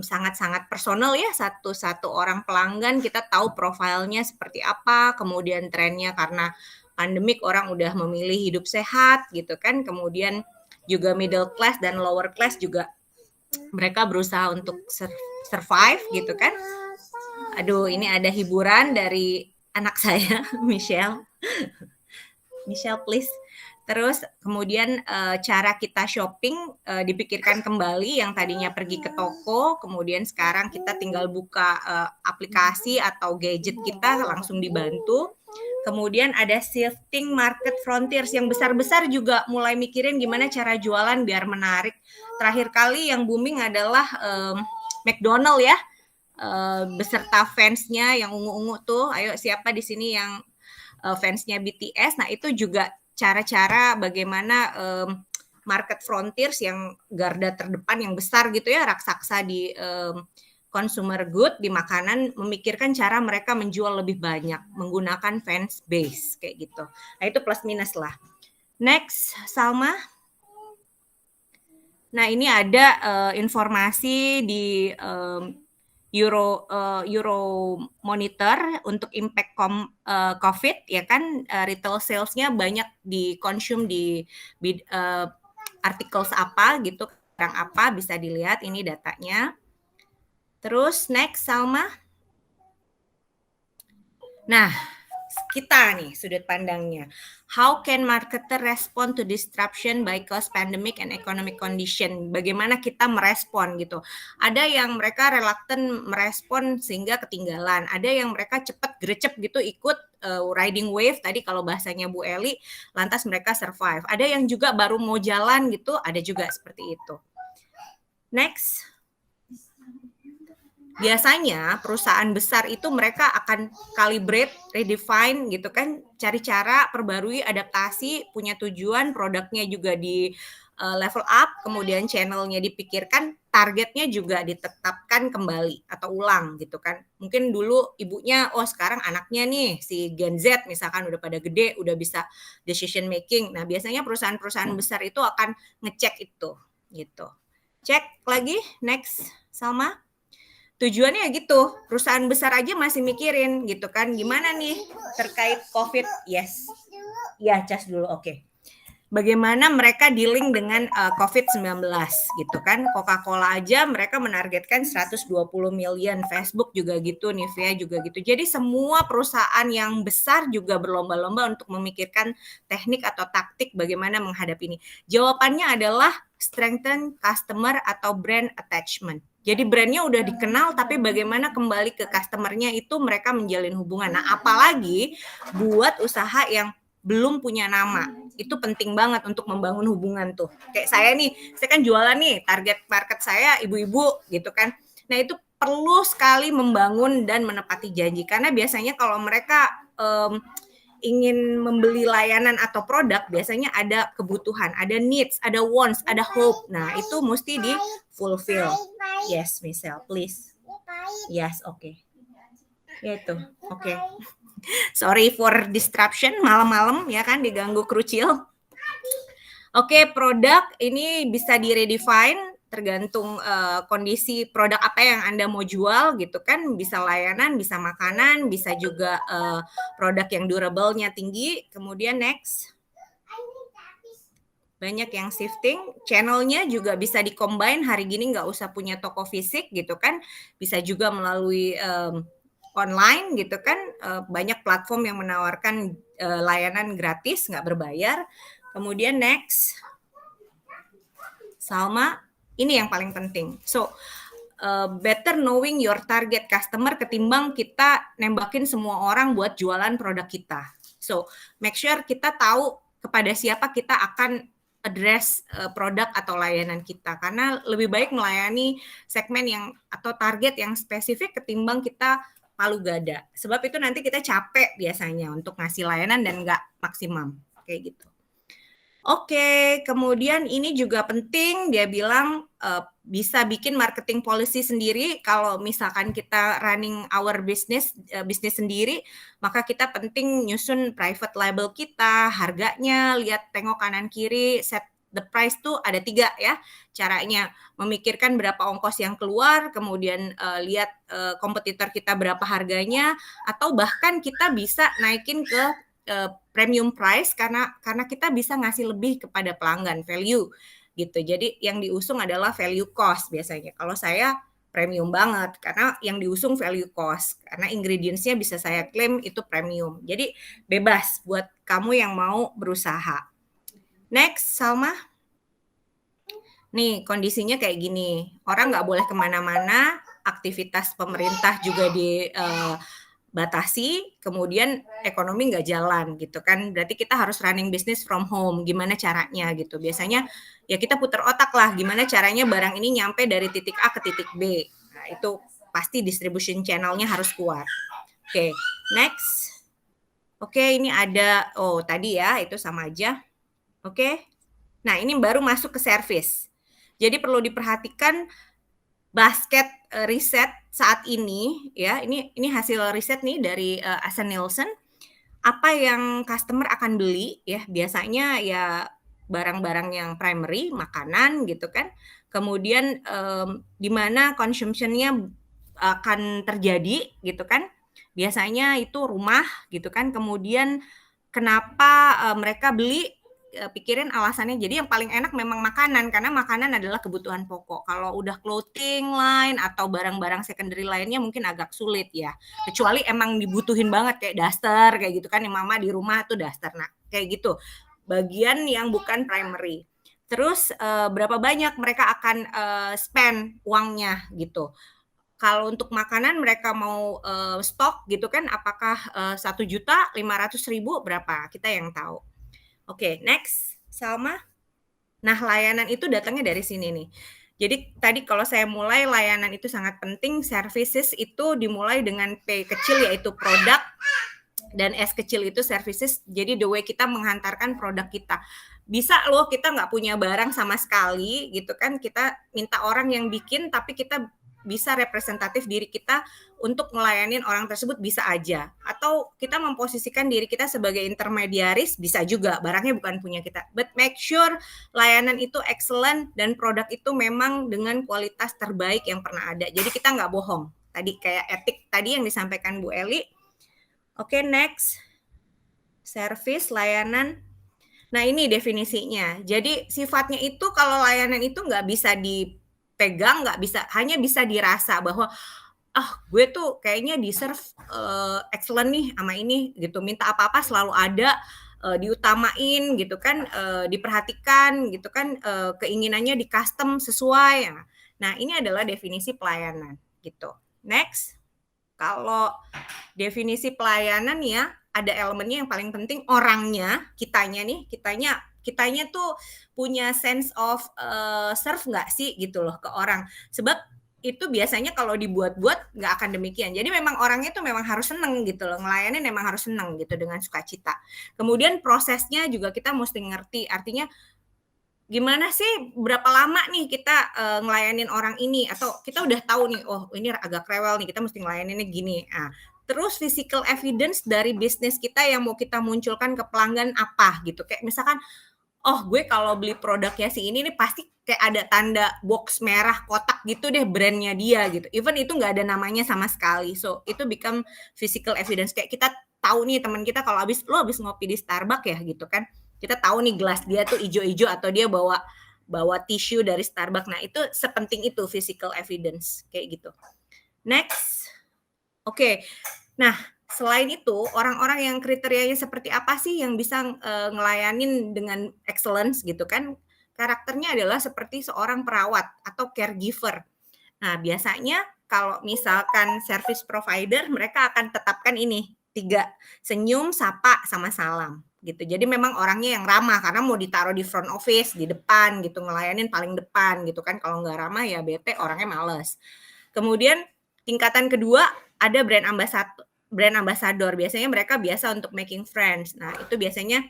sangat-sangat personal ya, satu orang pelanggan kita tahu profilnya seperti apa, kemudian trennya karena pandemik orang udah memilih hidup sehat gitu kan, kemudian juga middle class dan lower class juga mereka berusaha untuk survive gitu kan. Aduh, ini ada hiburan dari anak saya, Michelle. Michelle, please. Terus kemudian cara kita shopping dipikirkan kembali, yang tadinya pergi ke toko, kemudian sekarang kita tinggal buka aplikasi atau gadget kita langsung dibantu. Kemudian ada shifting market frontiers, yang besar-besar juga mulai mikirin gimana cara jualan biar menarik. Terakhir kali yang booming adalah McDonald ya, beserta fansnya yang ungu-ungu tuh. Ayo siapa di sini yang fansnya BTS? Nah itu juga cara-cara bagaimana market frontiers yang garda terdepan yang besar gitu ya, raksasa di consumer good, di makanan, memikirkan cara mereka menjual lebih banyak menggunakan fans base kayak gitu. Nah itu plus minus lah. Next, Salma. Nah ini ada informasi di Euromonitor untuk impact COVID ya kan, retail sales-nya banyak dikonsum di articles apa gitu, barang apa, bisa dilihat ini datanya. Terus next Salma. Nah kita nih sudut pandangnya. How can marketer respond to disruption by cost pandemic and economic condition? Bagaimana kita merespon gitu. Ada yang mereka reluctant merespon sehingga ketinggalan. Ada yang mereka cepat gercep gitu ikut riding wave tadi kalau bahasanya Bu Eli, lantas mereka survive. Ada yang juga baru mau jalan gitu, ada juga seperti itu. Next. Biasanya perusahaan besar itu mereka akan calibrate, redefine gitu kan, cari cara, perbarui, adaptasi, punya tujuan, produknya juga di level up, kemudian channelnya dipikirkan, targetnya juga ditetapkan kembali atau ulang gitu kan. Mungkin dulu ibunya, oh sekarang anaknya nih si Gen Z misalkan udah pada gede, udah bisa decision making. Nah biasanya perusahaan-perusahaan besar itu akan ngecek itu gitu. Cek lagi, next Salma. Tujuannya ya gitu, perusahaan besar aja masih mikirin gitu kan, gimana nih terkait COVID, yes, ya cas dulu, oke. Bagaimana mereka dealing dengan COVID-19 gitu kan, Coca-Cola aja mereka menargetkan 120 million, Facebook juga gitu, Nivea juga gitu. Jadi semua perusahaan yang besar juga berlomba-lomba untuk memikirkan teknik atau taktik bagaimana menghadapi ini. Jawabannya adalah strengthen customer atau brand attachment. Jadi brandnya udah dikenal, tapi bagaimana kembali ke customernya itu mereka menjalin hubungan. Nah, apalagi buat usaha yang belum punya nama, itu penting banget untuk membangun hubungan tuh. Kayak saya nih, saya kan jualan nih, target market saya ibu-ibu gitu kan. Nah, itu perlu sekali membangun dan menepati janji. Karena biasanya kalau mereka ingin membeli layanan atau produk, biasanya ada kebutuhan, ada needs, ada wants, ada hope. Nah, itu mesti di fulfill. Yes, Michelle, please. Yes, oke. Okay. Ya itu, oke. Okay. Sorry for disruption, malam-malam ya kan, diganggu krucil. Oke, produk ini bisa di-redefine tergantung kondisi produk apa yang Anda mau jual gitu kan, bisa layanan, bisa makanan, bisa juga produk yang durable-nya tinggi. Kemudian next, banyak yang shifting, channelnya juga bisa di-combine, hari gini nggak usah punya toko fisik gitu kan, bisa juga melalui online gitu kan, banyak platform yang menawarkan layanan gratis, nggak berbayar. Kemudian next, Salma, ini yang paling penting. So, better knowing your target customer ketimbang kita nembakin semua orang buat jualan produk kita. So, make sure kita tahu kepada siapa kita akan address produk atau layanan kita. Karena lebih baik melayani segmen yang atau target yang spesifik ketimbang kita palu gada. Sebab itu nanti kita capek biasanya untuk ngasih layanan dan nggak maksimum. Kayak gitu. Oke, kemudian ini juga penting, dia bilang bisa bikin marketing policy sendiri. Kalau misalkan kita running our business sendiri, maka kita penting nyusun private label kita, harganya, lihat tengok kanan kiri, set the price tuh ada 3 ya caranya. Memikirkan berapa ongkos yang keluar, kemudian lihat kompetitor kita berapa harganya, atau bahkan kita bisa naikin ke premium price karena kita bisa ngasih lebih kepada pelanggan, value gitu. Jadi yang diusung adalah value cost biasanya. Kalau saya premium banget karena yang diusung value cost karena ingredients-nya bisa saya klaim itu premium. Jadi bebas buat kamu yang mau berusaha. Next, Salma. Nih kondisinya kayak gini. Orang nggak boleh kemana-mana, aktivitas pemerintah juga batasi, kemudian ekonomi nggak jalan gitu kan, berarti kita harus running business from home, gimana caranya gitu. Biasanya ya kita putar otak lah, gimana caranya barang ini nyampe dari titik A ke titik B. Nah itu pasti distribution channel-nya harus kuat. Oke, next. Oke, ini ada, oh tadi ya itu sama aja. Oke, nah ini baru masuk ke service. Jadi perlu diperhatikan basket riset saat ini ya, ini hasil riset nih dari Asen Nielsen, apa yang customer akan beli ya, biasanya ya barang-barang yang primary, makanan gitu kan, kemudian di mana consumption-nya akan terjadi gitu kan, biasanya itu rumah gitu kan, kemudian kenapa mereka beli pikirin alasannya. Jadi yang paling enak memang makanan, karena makanan adalah kebutuhan pokok. Kalau udah clothing line atau barang-barang secondary lainnya mungkin agak sulit ya. Kecuali emang dibutuhin banget kayak daster kayak gitu kan, yang mama di rumah tuh daster. Nah, kayak gitu. Bagian yang bukan primary. Terus berapa banyak mereka akan spend uangnya gitu. Kalau untuk makanan mereka mau stok gitu kan, apakah 1.500.000 berapa? Kita yang tahu. Oke, next, Salma. Nah, layanan itu datangnya dari sini nih. Jadi tadi kalau saya mulai layanan itu sangat penting, services itu dimulai dengan P kecil yaitu produk, dan S kecil itu services. Jadi the way kita menghantarkan produk kita. Bisa loh kita nggak punya barang sama sekali gitu kan, kita minta orang yang bikin, tapi kita bisa representatif diri kita untuk ngelayanin orang tersebut, bisa aja. Atau kita memposisikan diri kita sebagai intermediaris, bisa juga, barangnya bukan punya kita. But make sure layanan itu excellent dan produk itu memang dengan kualitas terbaik yang pernah ada. Jadi kita nggak bohong. Tadi kayak etik tadi yang disampaikan Bu Eli. Oke, next. Service, layanan. Nah, ini definisinya. Jadi sifatnya itu kalau layanan itu nggak bisa dipegang, nggak bisa, hanya bisa dirasa bahwa gue tuh kayaknya deserve excellent nih sama ini gitu, minta apa-apa selalu ada, diutamain gitu kan, diperhatikan gitu kan, keinginannya di custom sesuai. Nah, ini adalah definisi pelayanan gitu. Next. Kalau definisi pelayanan ya, ada elemennya yang paling penting, orangnya, kitanya tuh punya sense of serve nggak sih gitu loh ke orang. Sebab itu biasanya kalau dibuat-buat nggak akan demikian. Jadi memang orangnya tuh memang harus seneng gitu loh, ngelayanin memang harus seneng gitu dengan sukacita. Kemudian prosesnya juga kita mesti ngerti, artinya gimana sih, berapa lama nih kita ngelayanin orang ini, atau kita udah tahu nih, oh ini agak rewel nih, kita mesti ngelayaninnya gini. Nah, terus physical evidence dari bisnis kita yang mau kita munculkan ke pelanggan apa gitu. Kayak misalkan, oh gue kalau beli produknya si ini nih pasti kayak ada tanda box merah kotak gitu deh brandnya dia gitu. Even itu nggak ada namanya sama sekali. So itu become physical evidence. Kayak kita tahu nih teman kita kalau lo habis ngopi di Starbucks ya gitu kan. Kita tahu nih gelas dia tuh ijo-ijo atau dia bawa tisu dari Starbucks. Nah, itu sepenting itu physical evidence kayak gitu. Next. Oke. Nah, selain itu, orang-orang yang kriterianya seperti apa sih yang bisa ngelayanin dengan excellence gitu kan? Karakternya adalah seperti seorang perawat atau caregiver. Nah, biasanya kalau misalkan service provider, mereka akan tetapkan ini 3, senyum, sapa, sama salam gitu. Jadi memang orangnya yang ramah, karena mau ditaruh di front office, di depan gitu, ngelayanin paling depan gitu kan. Kalau nggak ramah ya bete, orangnya males. Kemudian tingkatan kedua ada brand ambassador. Biasanya mereka biasa untuk making friends. Nah, itu biasanya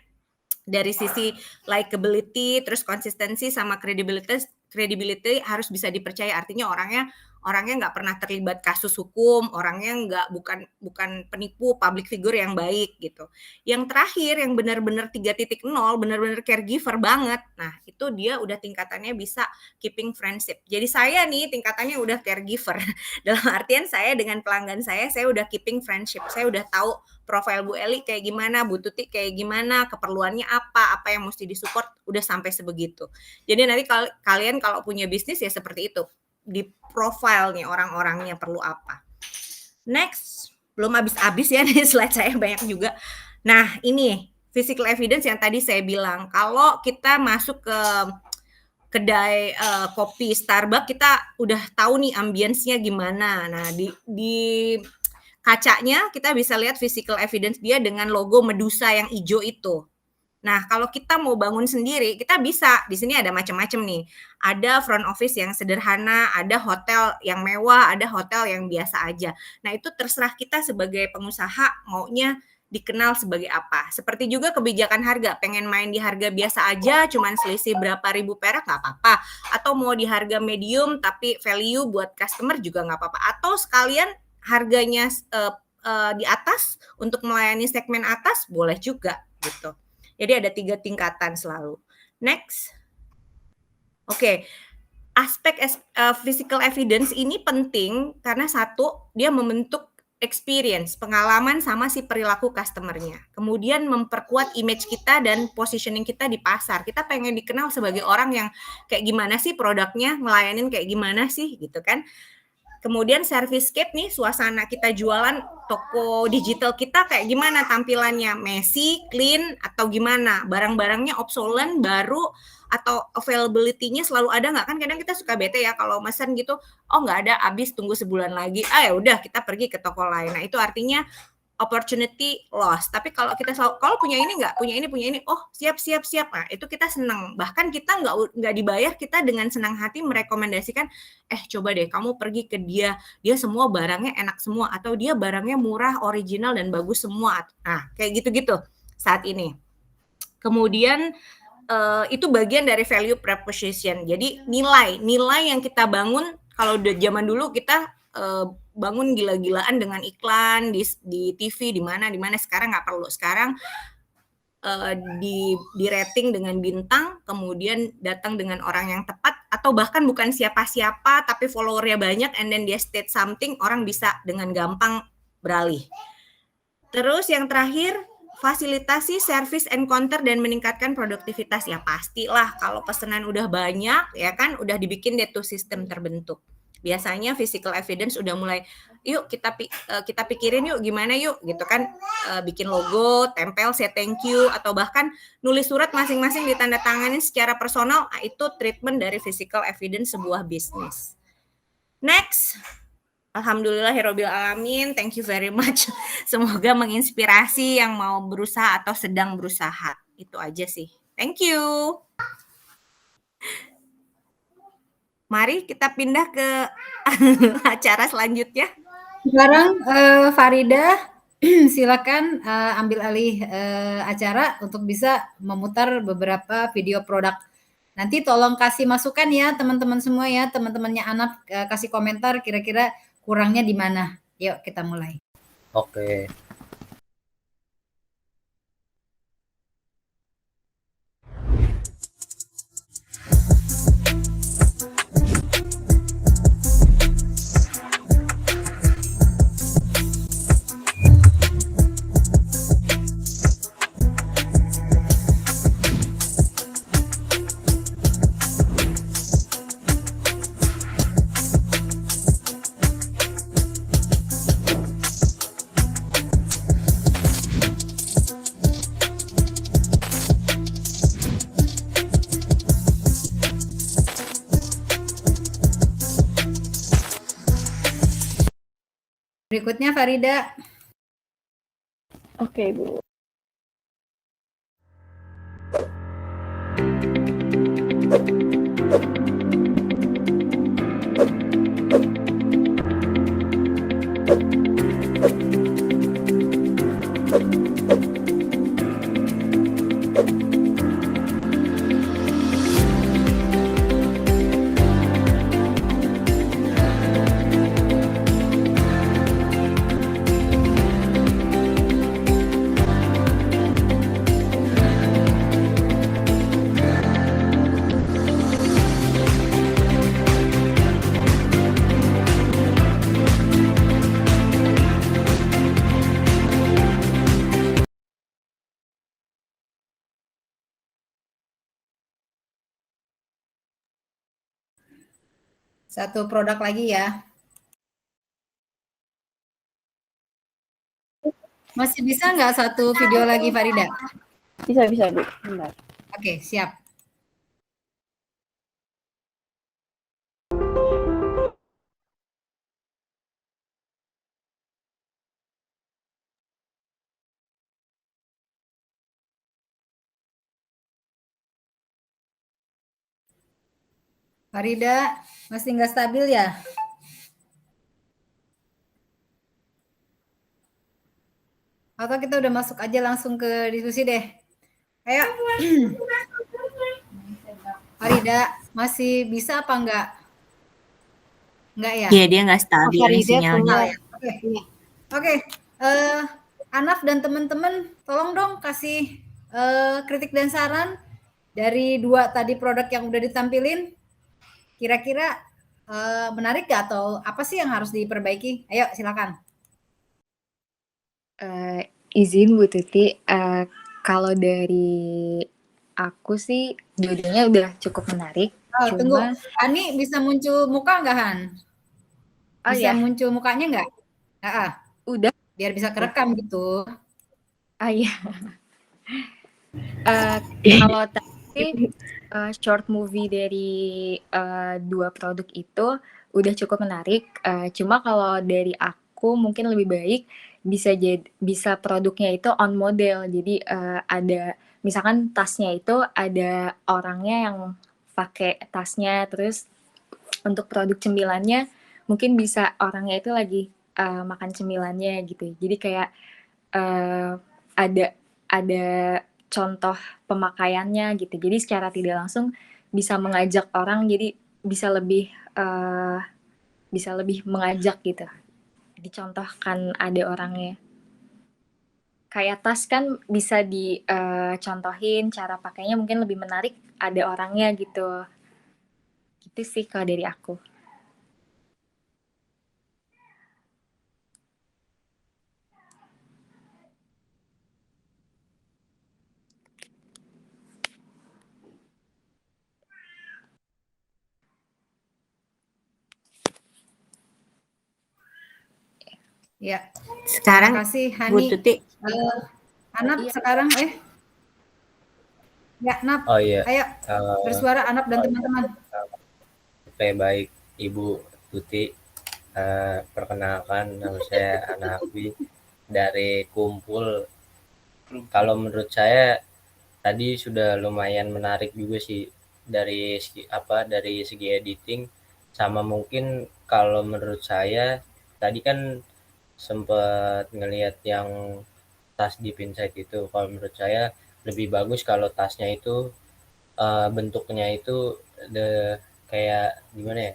dari sisi likability, terus konsistensi sama credibility harus bisa dipercaya. Artinya orangnya nggak pernah terlibat kasus hukum, orangnya bukan penipu, public figure yang baik gitu. Yang terakhir yang benar-benar 3.0, benar-benar caregiver banget. Nah, itu dia udah tingkatannya bisa keeping friendship. Jadi saya nih tingkatannya udah caregiver. Dalam artian saya dengan pelanggan saya udah keeping friendship. Saya udah tahu profil Bu Eli kayak gimana, Bu Tuti kayak gimana, keperluannya apa yang mesti disupport, udah sampai sebegitu. Jadi nanti kalian kalau punya bisnis ya seperti itu. Di profile nih orang-orangnya perlu apa. Next, belum habis-habis ya nih slide saya banyak juga. Nah, ini physical evidence yang tadi saya bilang. Kalau kita masuk ke kedai kopi Starbucks, kita udah tahu nih ambience-nya gimana. Nah, di kacanya kita bisa lihat physical evidence dia dengan logo Medusa yang hijau itu. Nah, kalau kita mau bangun sendiri, kita bisa. Di sini ada macam-macam nih. Ada front office yang sederhana, ada hotel yang mewah, ada hotel yang biasa aja. Nah, itu terserah kita sebagai pengusaha maunya dikenal sebagai apa. Seperti juga kebijakan harga. Pengen main di harga biasa aja, cuman selisih berapa ribu perak, nggak apa-apa. Atau mau di harga medium, tapi value buat customer juga nggak apa-apa. Atau sekalian harganya di atas, untuk melayani segmen atas, boleh juga gitu. Jadi ada 3 tingkatan selalu. Next. Oke. Aspek physical evidence ini penting karena satu, dia membentuk experience, pengalaman sama si perilaku customer-nya. Kemudian memperkuat image kita dan positioning kita di pasar. Kita pengen dikenal sebagai orang yang kayak gimana sih produknya, ngelayanin kayak gimana sih gitu kan. Kemudian servicescape nih, suasana kita jualan toko digital kita kayak gimana tampilannya, messy, clean, atau gimana, barang-barangnya obsolete, baru, atau availability-nya selalu ada nggak? Kan kadang kita suka bete ya kalau mesen gitu, oh nggak ada, habis tunggu sebulan lagi, ya udah kita pergi ke toko lain. Nah itu artinya opportunity loss. Tapi kalau kita selalu, kalau punya ini nggak, punya ini, oh siap. Nah itu kita senang. Bahkan kita nggak dibayar, kita dengan senang hati merekomendasikan, coba deh kamu pergi ke dia semua barangnya enak semua, atau dia barangnya murah, original dan bagus semua. Nah kayak gitu-gitu saat ini. Kemudian itu bagian dari value proposition. Jadi nilai yang kita bangun, kalau zaman dulu kita bangun gila-gilaan dengan iklan di TV di mana, sekarang nggak perlu. Sekarang di rating dengan bintang, kemudian datang dengan orang yang tepat, atau bahkan bukan siapa-siapa tapi followernya banyak, and then dia state something, orang bisa dengan gampang beralih. Terus yang terakhir, fasilitasi service encounter dan meningkatkan produktivitas. Ya pastilah kalau pesanan udah banyak ya kan, udah dibikin deh tuh sistem terbentuk. Biasanya physical evidence udah mulai, yuk kita pikirin yuk gimana yuk gitu kan, bikin logo, tempel, say thank you, atau bahkan nulis surat masing-masing ditandatangani secara personal. Itu treatment dari physical evidence sebuah bisnis. Next. Alhamdulillahirabbil alamin. Thank you very much. Semoga menginspirasi yang mau berusaha atau sedang berusaha. Itu aja sih. Thank you. Mari kita pindah ke acara selanjutnya. Sekarang Farida, silakan ambil alih acara untuk bisa memutar beberapa video produk. Nanti tolong kasih masukan ya teman-teman semua ya, teman-temannya Anaf, kasih komentar kira-kira kurangnya di mana. Yuk kita mulai. Oke. Berikutnya Farida. Oke, Bu. Satu produk lagi ya. Masih bisa nggak satu video lagi Farida? Bisa, Bu. Bentar. Oke, siap. Farida, masih nggak stabil ya? Atau kita udah masuk aja langsung ke diskusi deh. Ayo. Farida, masih bisa apa enggak? Enggak ya? Iya, dia nggak stabil Farida sinyalnya. ya. Oke. Anaf dan teman-teman, tolong dong kasih kritik dan saran dari dua tadi produk yang udah ditampilin. Kira-kira menarik gak atau apa sih yang harus diperbaiki? Ayo silakan. Izin Bu Tuti, kalau dari aku sih dua-duanya udah cukup menarik. Tunggu, Cuma, Hani bisa muncul muka nggak, Han? oh Bisa ya, muncul mukanya nggak? udah. Biar bisa kerekam gitu. Ah iya. Kalau tadi short movie dari dua produk itu udah cukup menarik. Cuma kalau dari aku mungkin lebih baik bisa produknya itu on model. Jadi ada misalkan tasnya itu ada orangnya yang pakai tasnya, terus untuk produk cemilannya mungkin bisa orangnya itu lagi makan cemilannya gitu. Jadi kayak ada ada contoh pemakaiannya gitu. Jadi secara tidak langsung bisa mengajak orang, jadi bisa lebih mengajak gitu. Dicontohkan ada orangnya. Kayak tas kan bisa dicontohin cara pakainya mungkin lebih menarik ada orangnya gitu. Gitu sih kalau dari aku. Ya, Sekarang terima kasih Bu Hani. Tuti. Anap Iya. sekarang ya Nap, Oh iya, ayo bersuara Anap dan teman-teman. oke baik Ibu Tuti. Perkenalkan nama saya Anafi dari Kumpul. Kalau menurut saya tadi sudah lumayan menarik juga sih dari segi editing, sama mungkin kalau menurut saya tadi kan sempat ngelihat yang tas Deep Insight itu. Kalau menurut saya lebih bagus kalau tasnya itu bentuknya itu kayak gimana ya,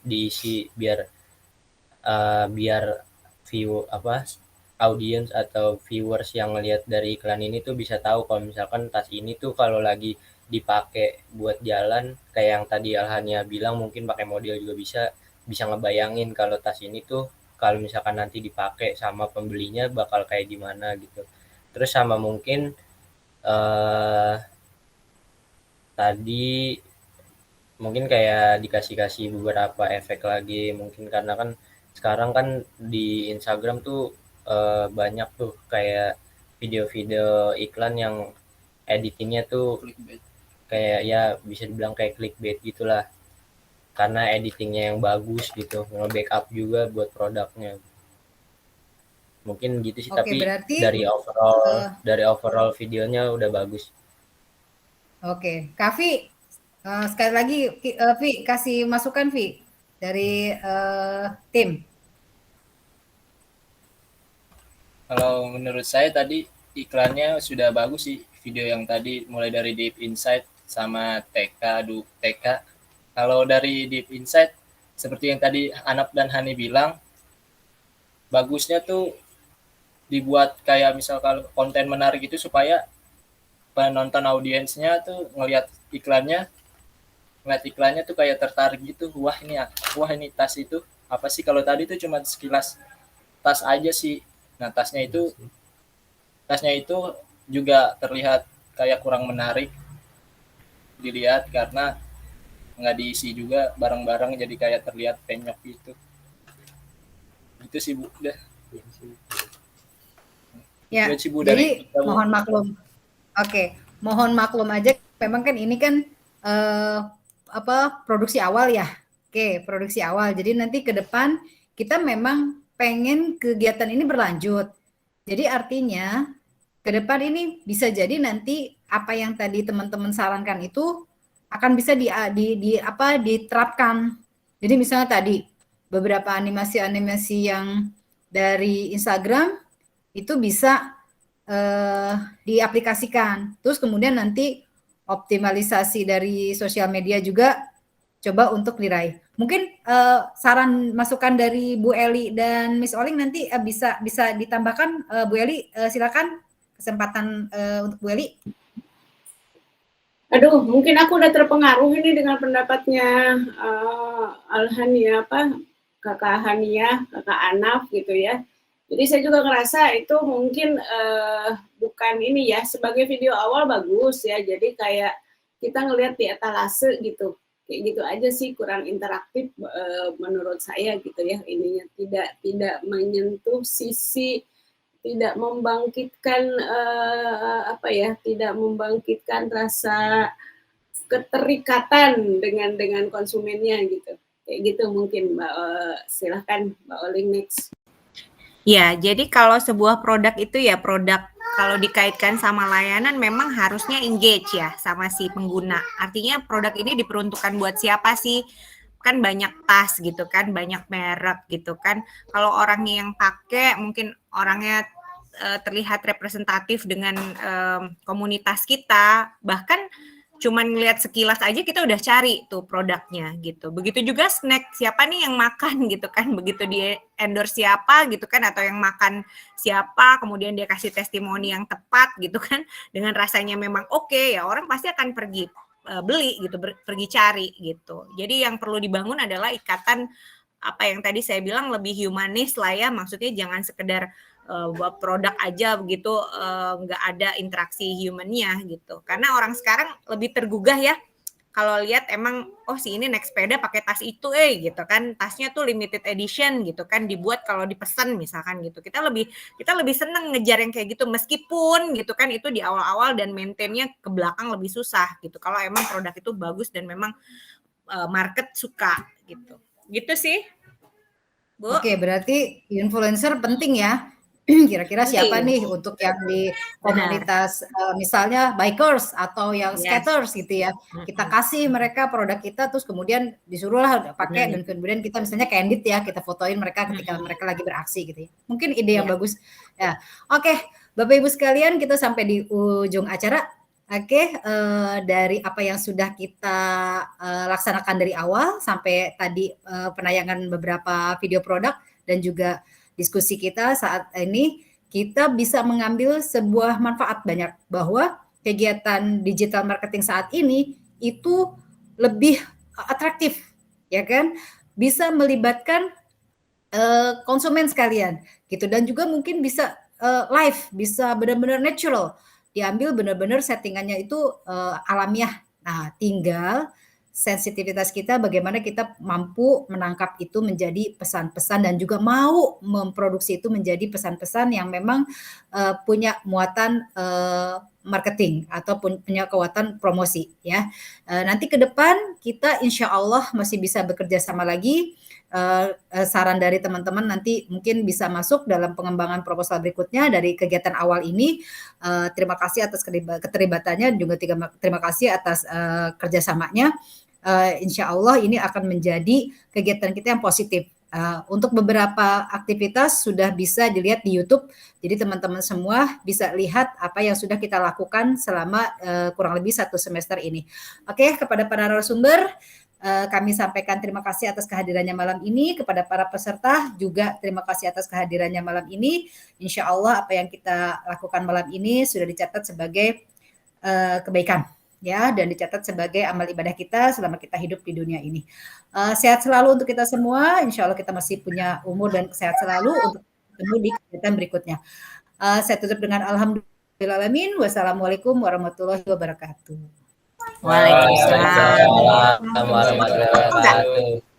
diisi biar audiens atau viewers yang ngelihat dari iklan ini tuh bisa tahu kalau misalkan tas ini tuh kalau lagi dipakai buat jalan kayak yang tadi Alhania bilang, mungkin pakai model juga bisa ngebayangin kalau tas ini tuh kalau misalkan nanti dipakai sama pembelinya bakal kayak gimana gitu. Terus sama mungkin tadi mungkin kayak dikasih beberapa efek lagi, mungkin karena kan sekarang kan di Instagram tuh banyak tuh kayak video-video iklan yang editingnya tuh kayak ya bisa dibilang kayak clickbait gitulah, karena editingnya yang bagus gitu, nge-backup juga buat produknya. Mungkin gitu sih. Oke, tapi berarti dari overall videonya udah bagus. Oke, Kak Vi, sekali lagi Vi kasih masukan Vi dari tim. Kalau menurut saya tadi iklannya sudah bagus sih, video yang tadi mulai dari Deep Insight sama TK. Kalau dari Deep Insight seperti yang tadi Anap dan Hani bilang, bagusnya tuh dibuat kayak misal kalau konten menarik itu supaya penonton audiensnya tuh ngelihat iklannya tuh kayak tertarik gitu. Wah ini tas itu apa sih? Kalau tadi tuh cuma sekilas tas aja sih. Nah, tasnya itu juga terlihat kayak kurang menarik dilihat karena nggak diisi juga barang-barang, jadi kayak terlihat penyok gitu. Itu sih Bu, udah. Ya, Itu sih, Bu, jadi kita, Bu. mohon maklum. Oke, mohon maklum aja. Memang kan ini kan produksi awal ya. Oke, produksi awal. Jadi nanti ke depan kita memang pengen kegiatan ini berlanjut. Jadi artinya ke depan ini bisa jadi nanti apa yang tadi teman-teman sarankan itu akan bisa diterapkan. Jadi misalnya tadi beberapa animasi-animasi yang dari Instagram itu bisa diaplikasikan. Terus kemudian nanti optimalisasi dari sosial media juga coba untuk diraih. Mungkin saran masukan dari Bu Eli dan Miss Oling nanti bisa ditambahkan. Bu Eli silakan kesempatan untuk Bu Eli. Aduh, mungkin aku udah terpengaruh ini dengan pendapatnya Alhania, Kakak Hania, Kakak Anaf gitu ya. Jadi saya juga ngerasa itu mungkin bukan ini ya, sebagai video awal bagus ya, jadi kayak kita ngelihat di etalase gitu, kayak gitu aja sih, kurang interaktif menurut saya gitu ya, ininya tidak menyentuh sisi, tidak membangkitkan tidak membangkitkan rasa keterikatan dengan konsumennya gitu, kayak gitu mungkin Mbak. Silahkan Mbak Oling next. Ya, jadi kalau sebuah produk itu ya produk kalau dikaitkan sama layanan memang harusnya engage ya sama si pengguna. Artinya produk ini diperuntukkan buat siapa sih? Kan banyak tas gitu kan, banyak merek gitu kan. Kalau orangnya yang pakai mungkin orangnya terlihat representatif dengan komunitas kita, bahkan cuman ngelihat sekilas aja kita udah cari tuh produknya gitu. Begitu juga snack, siapa nih yang makan gitu kan, begitu di endorse siapa gitu kan, atau yang makan siapa, kemudian dia kasih testimoni yang tepat gitu kan, dengan rasanya memang oke, ya orang pasti akan pergi beli gitu, pergi cari gitu. Jadi yang perlu dibangun adalah ikatan apa yang tadi saya bilang lebih humanis lah ya, maksudnya jangan sekedar produk aja begitu, nggak ada interaksi humannya gitu. Karena orang sekarang lebih tergugah ya kalau lihat emang oh si ini naik sepeda pakai tas itu gitu kan, tasnya tuh limited edition gitu kan, dibuat kalau dipesan misalkan gitu. Kita lebih seneng ngejar yang kayak gitu, meskipun gitu kan itu di awal-awal dan maintainnya ke belakang lebih susah gitu. Kalau emang produk itu bagus dan memang market suka gitu. Gitu sih, Bu. Oke, berarti influencer penting ya. Kira-kira siapa nih untuk yang di komunitas misalnya bikers atau yang skaters gitu ya. Kita kasih mereka produk kita, terus kemudian disuruhlah pakai, dan kemudian kita misalnya candid ya, kita fotoin mereka ketika mereka lagi beraksi gitu ya. Mungkin ide yang bagus. Ya. Oke, Bapak Ibu sekalian, kita sampai di ujung acara. Oke, dari apa yang sudah kita laksanakan dari awal sampai tadi penayangan beberapa video produk dan juga diskusi kita saat ini, kita bisa mengambil sebuah manfaat banyak, bahwa kegiatan digital marketing saat ini itu lebih atraktif, ya kan? Bisa melibatkan konsumen sekalian gitu, dan juga mungkin bisa live, bisa benar-benar natural, diambil benar-benar settingannya itu alamiah. Nah, tinggal sensitivitas kita bagaimana kita mampu menangkap itu menjadi pesan-pesan dan juga mau memproduksi itu menjadi pesan-pesan yang memang punya muatan marketing ataupun punya kekuatan promosi ya. Nanti ke depan kita insya Allah masih bisa bekerja sama lagi. Saran dari teman-teman nanti mungkin bisa masuk dalam pengembangan proposal berikutnya dari kegiatan awal ini. Terima kasih atas keterlibatannya, juga terima kasih atas kerjasamanya. Insya Allah ini akan menjadi kegiatan kita yang positif. Untuk beberapa aktivitas sudah bisa dilihat di YouTube, jadi teman-teman semua bisa lihat apa yang sudah kita lakukan selama kurang lebih 1 semester ini. Oke, kepada para narasumber, kami sampaikan terima kasih atas kehadirannya malam ini. Kepada para peserta juga terima kasih atas kehadirannya malam ini. Insya Allah apa yang kita lakukan malam ini sudah dicatat sebagai kebaikan ya, dan dicatat sebagai amal ibadah kita selama kita hidup di dunia ini. Sehat selalu untuk kita semua. Insya Allah kita masih punya umur dan sehat selalu untuk ketemu di kegiatan berikutnya. Saya tutup dengan alhamdulillahirrahmanirrahim. Wassalamualaikum warahmatullahi wabarakatuh. Waalaikumsalam. Waalaikumsalam warahmatullahi wabarakatuh.